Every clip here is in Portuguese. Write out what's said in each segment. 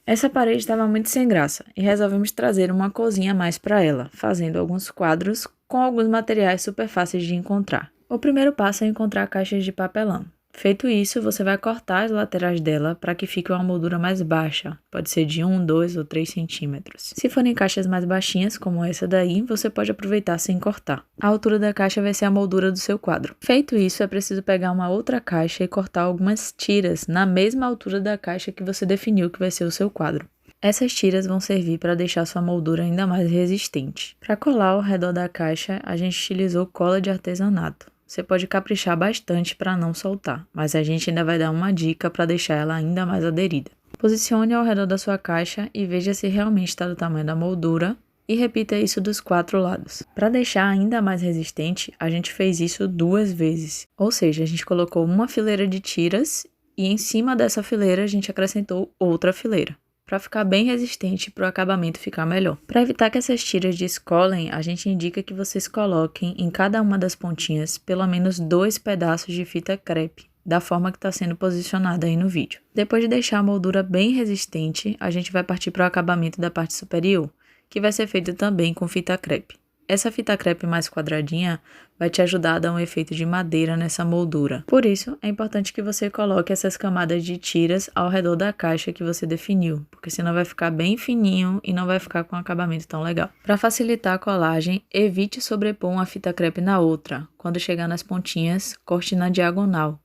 Essa parede estava muito sem graça e resolvemos trazer uma corzinha a mais para ela, fazendo alguns quadros com alguns materiais super fáceis de encontrar. O primeiro passo é encontrar caixas de papelão. Feito isso, você vai cortar as laterais dela para que fique uma moldura mais baixa, pode ser de 1, 2 ou 3 centímetros. Se forem caixas mais baixinhas, como essa daí, você pode aproveitar sem cortar. A altura da caixa vai ser a moldura do seu quadro. Feito isso, é preciso pegar uma outra caixa e cortar algumas tiras na mesma altura da caixa que você definiu que vai ser o seu quadro. Essas tiras vão servir para deixar sua moldura ainda mais resistente. Para colar ao redor da caixa, a gente utilizou cola de artesanato. Você pode caprichar bastante para não soltar, mas a gente ainda vai dar uma dica para deixar ela ainda mais aderida. Posicione ao redor da sua caixa e veja se realmente está do tamanho da moldura e repita isso dos 4 lados. Para deixar ainda mais resistente, a gente fez isso 2 vezes, ou seja, a gente colocou uma fileira de tiras e em cima dessa fileira a gente acrescentou outra fileira, para ficar bem resistente e para o acabamento ficar melhor. Para evitar que essas tiras descolem, a gente indica que vocês coloquem em cada uma das pontinhas pelo menos 2 pedaços de fita crepe, da forma que está sendo posicionada aí no vídeo. Depois de deixar a moldura bem resistente, a gente vai partir para o acabamento da parte superior, que vai ser feito também com fita crepe. Essa fita crepe mais quadradinha vai te ajudar a dar um efeito de madeira nessa moldura. Por isso, é importante que você coloque essas camadas de tiras ao redor da caixa que você definiu, porque senão vai ficar bem fininho e não vai ficar com um acabamento tão legal. Para facilitar a colagem, evite sobrepor uma fita crepe na outra. Quando chegar nas pontinhas, corte na diagonal,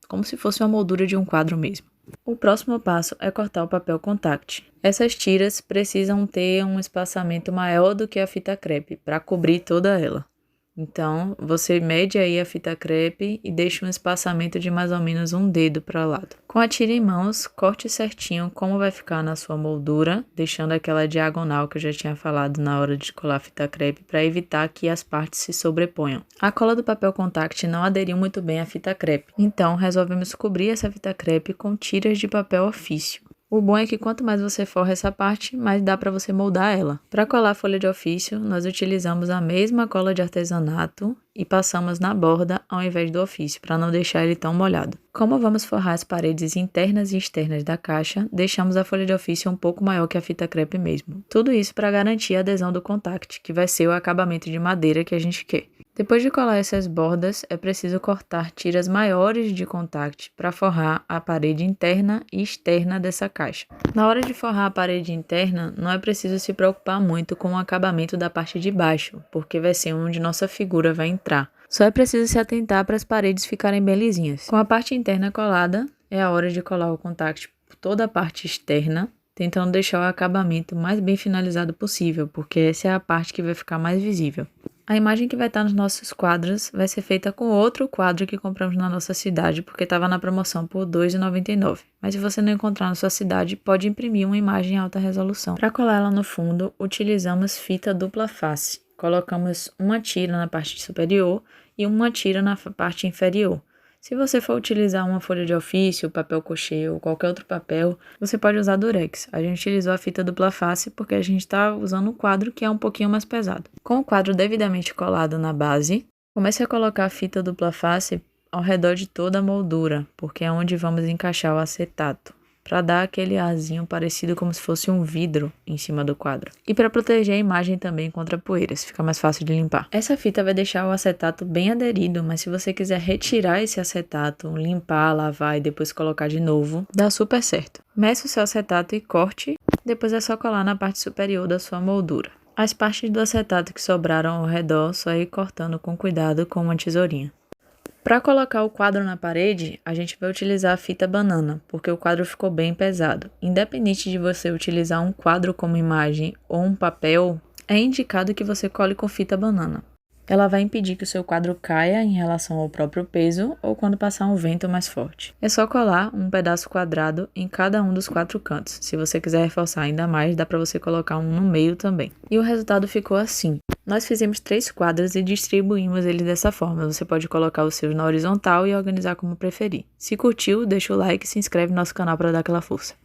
como se fosse uma moldura de um quadro mesmo. O próximo passo é cortar o papel contact. Essas tiras precisam ter um espaçamento maior do que a fita crepe para cobrir toda ela. Então, você mede aí a fita crepe e deixa um espaçamento de mais ou menos um dedo para o lado. Com a tira em mãos, corte certinho como vai ficar na sua moldura, deixando aquela diagonal que eu já tinha falado na hora de colar a fita crepe para evitar que as partes se sobreponham. A cola do papel contact não aderiu muito bem à fita crepe, então resolvemos cobrir essa fita crepe com tiras de papel ofício. O bom é que quanto mais você forra essa parte, mais dá para você moldar ela. Para colar a folha de ofício, nós utilizamos a mesma cola de artesanato e passamos na borda ao invés do ofício, para não deixar ele tão molhado. Como vamos forrar as paredes internas e externas da caixa, deixamos a folha de ofício um pouco maior que a fita crepe mesmo. Tudo isso para garantir a adesão do contact, que vai ser o acabamento de madeira que a gente quer. Depois de colar essas bordas, é preciso cortar tiras maiores de contact para forrar a parede interna e externa dessa caixa. Na hora de forrar a parede interna, não é preciso se preocupar muito com o acabamento da parte de baixo, porque vai ser onde nossa figura vai entrar. Só é preciso se atentar para as paredes ficarem bem lisinhas. Com a parte interna colada, é a hora de colar o contact por toda a parte externa, tentando deixar o acabamento mais bem finalizado possível, porque essa é a parte que vai ficar mais visível. A imagem que vai estar nos nossos quadros vai ser feita com outro quadro que compramos na nossa cidade, porque estava na promoção por R$ 2,99. Mas se você não encontrar na sua cidade, pode imprimir uma imagem em alta resolução. Para colar ela no fundo, utilizamos fita dupla face. Colocamos uma tira na parte superior e uma tira na parte inferior. Se você for utilizar uma folha de ofício, papel cochê ou qualquer outro papel, você pode usar durex. A gente utilizou a fita dupla face porque a gente está usando um quadro que é um pouquinho mais pesado. Com o quadro devidamente colado na base, comece a colocar a fita dupla face ao redor de toda a moldura, porque é onde vamos encaixar o acetato, para dar aquele arzinho parecido como se fosse um vidro em cima do quadro. E para proteger a imagem também contra poeiras, fica mais fácil de limpar. Essa fita vai deixar o acetato bem aderido, mas se você quiser retirar esse acetato, limpar, lavar e depois colocar de novo, dá super certo. Meça o seu acetato e corte, depois é só colar na parte superior da sua moldura. As partes do acetato que sobraram ao redor, só ir cortando com cuidado com uma tesourinha. Para colocar o quadro na parede, a gente vai utilizar a fita banana, porque o quadro ficou bem pesado. Independente de você utilizar um quadro como imagem ou um papel, é indicado que você cole com fita banana. Ela vai impedir que o seu quadro caia em relação ao próprio peso ou quando passar um vento mais forte. É só colar um pedaço quadrado em cada um dos 4 cantos. Se você quiser reforçar ainda mais, dá para você colocar um no meio também. E o resultado ficou assim. Nós fizemos 3 quadros e distribuímos eles dessa forma. Você pode colocar os seus na horizontal e organizar como preferir. Se curtiu, deixa o like e se inscreve no nosso canal para dar aquela força.